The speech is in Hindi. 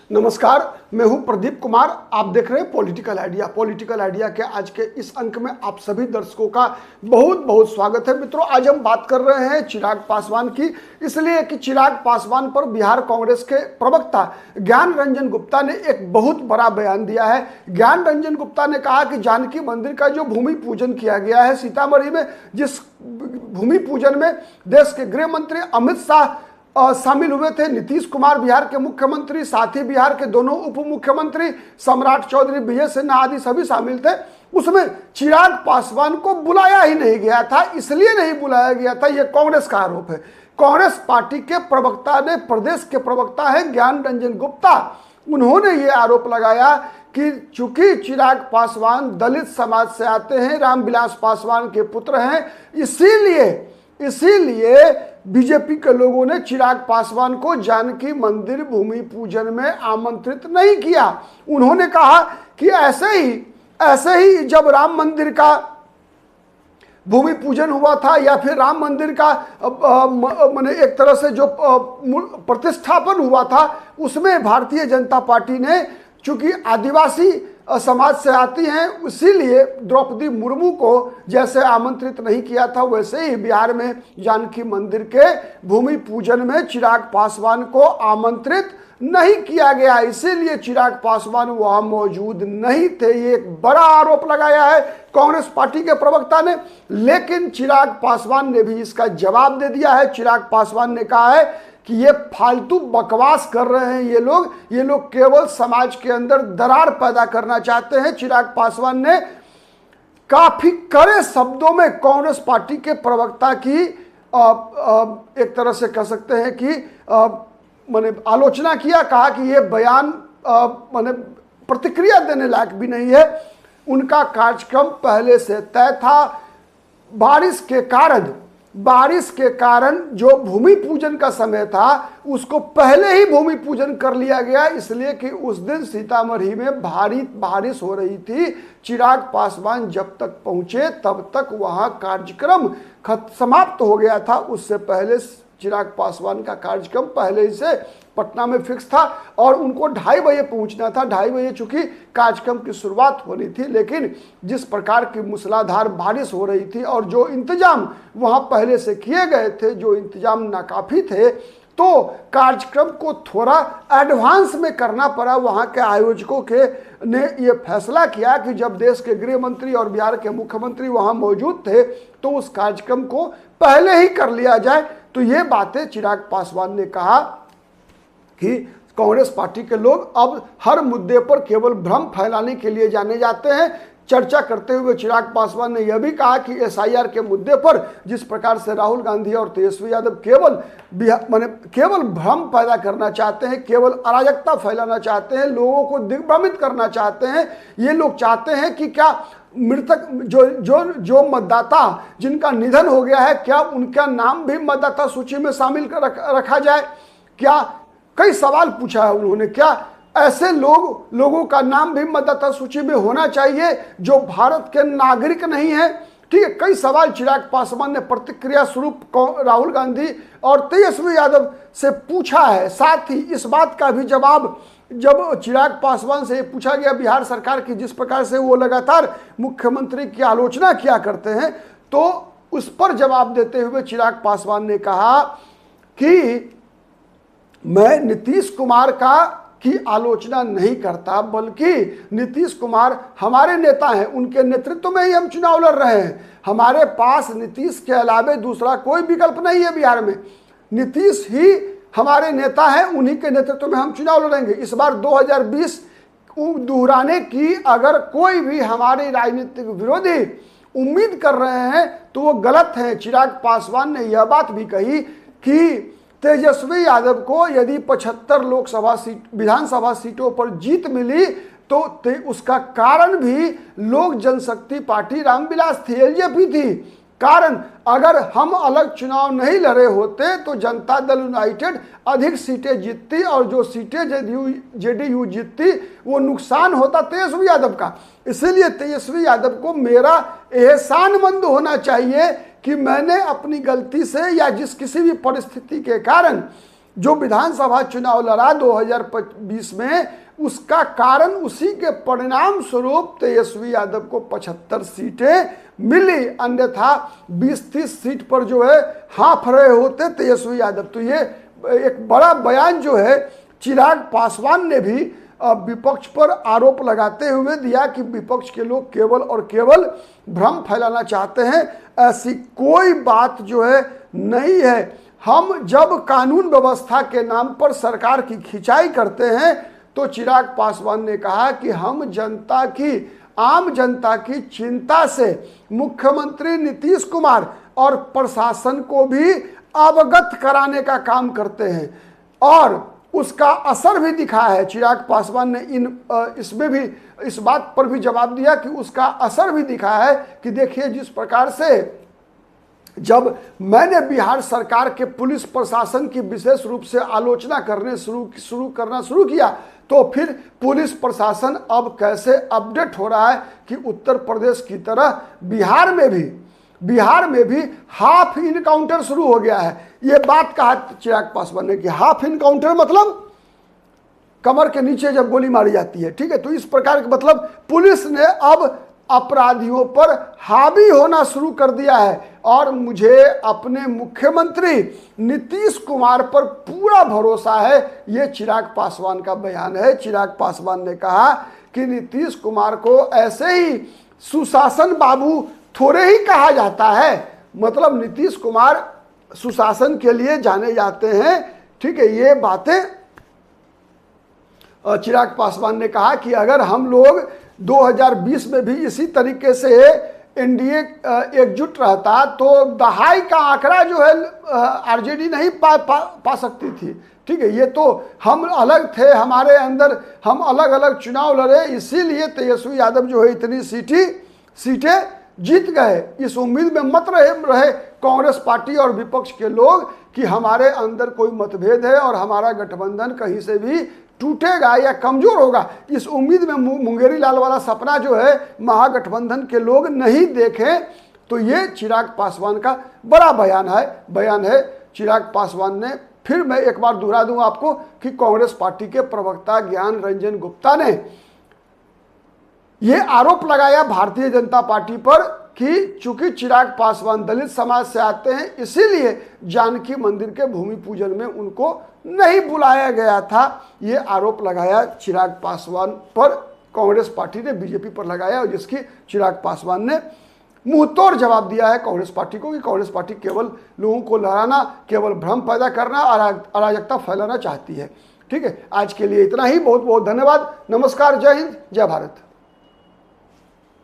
नमस्कार, मैं हूं प्रदीप कुमार। आप देख रहे हैं पॉलिटिकल आइडिया। पॉलिटिकल आइडिया के आज के इस अंक में आप सभी दर्शकों का बहुत बहुत स्वागत है। मित्रों, आज हम बात कर रहे हैं चिराग पासवान की, इसलिए कि चिराग पासवान पर बिहार कांग्रेस के प्रवक्ता ज्ञान रंजन गुप्ता ने एक बहुत बड़ा बयान दिया है। ज्ञान रंजन गुप्ता ने कहा कि जानकी मंदिर का जो भूमि पूजन किया गया है सीतामढ़ी में, जिस भूमि पूजन में देश के गृह मंत्री अमित शाह शामिल हुए थे, नीतीश कुमार बिहार के मुख्यमंत्री, साथ ही बिहार के दोनों उप मुख्यमंत्री सम्राट चौधरी, विजय सिन्हा आदि सभी शामिल थे। उसमें चिराग पासवान को बुलाया ही नहीं गया था। इसलिए नहीं बुलाया गया था, यह कांग्रेस का आरोप है। कांग्रेस पार्टी के प्रवक्ता ने, प्रदेश के प्रवक्ता हैं ज्ञान रंजन गुप्ता, उन्होंने ये आरोप लगाया कि चूंकि चिराग पासवान दलित समाज से आते हैं, रामविलास पासवान के पुत्र हैं, इसीलिए बीजेपी के लोगों ने चिराग पासवान को जानकी मंदिर भूमि पूजन में आमंत्रित नहीं किया। उन्होंने कहा कि ऐसे ही जब राम मंदिर का भूमि पूजन हुआ था या फिर राम मंदिर का माने एक तरह से जो प्रतिष्ठापन हुआ था, उसमें भारतीय जनता पार्टी ने, चूंकि आदिवासी समाज से आती हैं, इसीलिए द्रौपदी मुर्मू को जैसे आमंत्रित नहीं किया था, वैसे ही बिहार में जानकी मंदिर के भूमि पूजन में चिराग पासवान को आमंत्रित नहीं किया गया। इसीलिए चिराग पासवान वहां मौजूद नहीं थे। ये एक बड़ा आरोप लगाया है कांग्रेस पार्टी के प्रवक्ता ने, लेकिन चिराग पासवान ने भी इसका जवाब दे दिया है। चिराग पासवान ने कहा है कि ये फालतू बकवास कर रहे हैं ये लोग केवल समाज के अंदर दरार पैदा करना चाहते हैं। चिराग पासवान ने काफी कड़े शब्दों में कांग्रेस पार्टी के प्रवक्ता की एक तरह से कह सकते हैं कि माने आलोचना किया। कहा कि ये बयान माने प्रतिक्रिया देने लायक भी नहीं है। उनका कार्यक्रम पहले से तय था। बारिश के कारण जो भूमि पूजन का समय था, उसको पहले ही भूमि पूजन कर लिया गया, इसलिए कि उस दिन सीतामढ़ी में भारी बारिश हो रही थी। चिराग पासवान जब तक पहुंचे तब तक वहां कार्यक्रम समाप्त हो गया था। उससे पहले चिराग पासवान का कार्यक्रम पहले ही से पटना में फिक्स था और उनको 2:30 बजे पहुंचना था। 2:30 बजे चूंकि कार्यक्रम की शुरुआत होनी थी, लेकिन जिस प्रकार की मूसलाधार बारिश हो रही थी और जो इंतजाम वहां पहले से किए गए थे, जो इंतजाम नाकाफी थे, तो कार्यक्रम को थोड़ा एडवांस में करना पड़ा। वहां के आयोजकों ने ये फैसला किया कि जब देश के गृह मंत्री और बिहार के मुख्यमंत्री वहां मौजूद थे, तो उस कार्यक्रम को पहले ही कर लिया जाए। तो ये बातें चिराग पासवान ने कहा कि कांग्रेस पार्टी के लोग अब हर मुद्दे पर केवल भ्रम फैलाने के लिए जाने जाते हैं। चर्चा करते हुए चिराग पासवान ने यह भी कहा कि एसआईआर के मुद्दे पर जिस प्रकार से राहुल गांधी और तेजस्वी यादव केवल भ्रम पैदा करना चाहते हैं, केवल अराजकता फैलाना चाहते हैं, लोगों को दिग्भ्रमित करना चाहते हैं। ये लोग चाहते हैं कि क्या मृतक जो मतदाता जिनका निधन हो गया है, क्या उनका नाम भी मतदाता सूची में शामिल रखा जाए? क्या कई सवाल पूछा है उन्होंने। क्या ऐसे लोगों का नाम भी मतदाता सूची में होना चाहिए जो भारत के नागरिक नहीं है? ठीक है, कई सवाल चिराग पासवान ने प्रतिक्रिया स्वरूप राहुल गांधी और तेजस्वी यादव से पूछा है। साथ ही इस बात का भी जवाब जब चिराग पासवान से पूछा गया बिहार सरकार की जिस प्रकार से वो लगातार मुख्यमंत्री की आलोचना किया करते हैं, तो उस पर जवाब देते हुए चिराग पासवान ने कहा कि मैं नीतीश कुमार की आलोचना नहीं करता, बल्कि नीतीश कुमार हमारे नेता हैं, उनके नेतृत्व में ही हम चुनाव लड़ रहे हैं। हमारे पास नीतीश के अलावा दूसरा कोई विकल्प नहीं है। बिहार में नीतीश ही हमारे नेता हैं, उन्हीं के नेतृत्व में हम चुनाव लड़ेंगे। इस बार 2020 दोहराने की अगर कोई भी हमारे राजनीतिक विरोधी उम्मीद कर रहे हैं तो वो गलत है। चिराग पासवान ने यह बात भी कही कि तेजस्वी यादव को यदि 75 विधानसभा सीटों पर जीत मिली तो उसका कारण भी लोक जनशक्ति पार्टी रामविलास थी, एलजेपी थी। कारण अगर हम अलग चुनाव नहीं लड़े होते तो जनता दल यूनाइटेड अधिक सीटें जीतती और जो सीटें जेडीयू जीतती वो नुकसान होता तेजस्वी यादव का। इसीलिए तेजस्वी यादव को मेरा एहसानमंद होना चाहिए कि मैंने अपनी गलती से या किसी भी परिस्थिति के कारण जो विधानसभा चुनाव लड़ा 2020 में, उसका कारण उसी के परिणाम स्वरूप तेजस्वी यादव को 75 सीटें मिली। अन्यथा 20-30 सीट पर जो है हाँफ रहे होते तेजस्वी यादव। तो ये एक बड़ा बयान जो है चिराग पासवान ने भी विपक्ष पर आरोप लगाते हुए दिया कि विपक्ष के लोग केवल और केवल भ्रम फैलाना चाहते हैं, ऐसी कोई बात जो है नहीं है। हम जब कानून व्यवस्था के नाम पर सरकार की खिंचाई करते हैं तो चिराग पासवान ने कहा कि हम जनता की, आम जनता की चिंता से मुख्यमंत्री नीतीश कुमार और प्रशासन को भी अवगत कराने का काम करते हैं और उसका असर भी दिखा है। चिराग पासवान ने इसमें भी इस बात पर भी जवाब दिया कि उसका असर भी दिखा है कि देखिए जिस प्रकार से जब मैंने बिहार सरकार के पुलिस प्रशासन की विशेष रूप से आलोचना करना शुरू किया तो फिर पुलिस प्रशासन अब कैसे अपडेट हो रहा है कि उत्तर प्रदेश की तरह बिहार में भी हाफ इनकाउंटर शुरू हो गया है। ये बात कहा चिराग पासवान ने कि हाफ इनकाउंटर मतलब कमर के नीचे जब गोली मारी जाती है, ठीक है। तो इस प्रकार के मतलब पुलिस ने अब अपराधियों पर हावी होना शुरू कर दिया है और मुझे अपने मुख्यमंत्री नीतीश कुमार पर पूरा भरोसा है। ये चिराग पासवान का बयान है। चिराग पासवान ने कहा कि नीतीश कुमार को ऐसे ही सुशासन बाबू थोड़े ही कहा जाता है, मतलब नीतीश कुमार सुशासन के लिए जाने जाते हैं, ठीक है। ये बातें चिराग पासवान ने कहा कि अगर हम लोग 2020 में भी इसी तरीके से एनडीए एकजुट रहता तो दहाई का आंकड़ा जो है आरजेडी नहीं पा सकती थी, ठीक है। ये तो हम अलग थे, हमारे अंदर हम अलग अलग चुनाव लड़े, इसीलिए तेजस्वी यादव जो है इतनी सीटें जीत गए। इस उम्मीद में मत रहे कांग्रेस पार्टी और विपक्ष के लोग कि हमारे अंदर कोई मतभेद है और हमारा गठबंधन कहीं से भी टूटेगा या कमजोर होगा। इस उम्मीद में मुंगेरी लाल वाला सपना जो है महागठबंधन के लोग नहीं देखें। तो ये चिराग पासवान का बड़ा बयान है चिराग पासवान ने। फिर मैं एक बार दोहरा दूं आपको कि कांग्रेस पार्टी के प्रवक्ता ज्ञान रंजन गुप्ता ने ये आरोप लगाया भारतीय जनता पार्टी पर कि चूंकि चिराग पासवान दलित समाज से आते हैं इसीलिए जानकी मंदिर के भूमि पूजन में उनको नहीं बुलाया गया था। ये आरोप लगाया चिराग पासवान पर, कांग्रेस पार्टी ने बीजेपी पर लगाया और जिसकी चिराग पासवान ने मुंहतोड़ जवाब दिया है कांग्रेस पार्टी को कि कांग्रेस पार्टी केवल लोगों को लड़ाना, केवल भ्रम पैदा करना, अराजकता फैलाना चाहती है, ठीक है। आज के लिए इतना ही। बहुत बहुत धन्यवाद। नमस्कार, जय हिंद, जय भारत।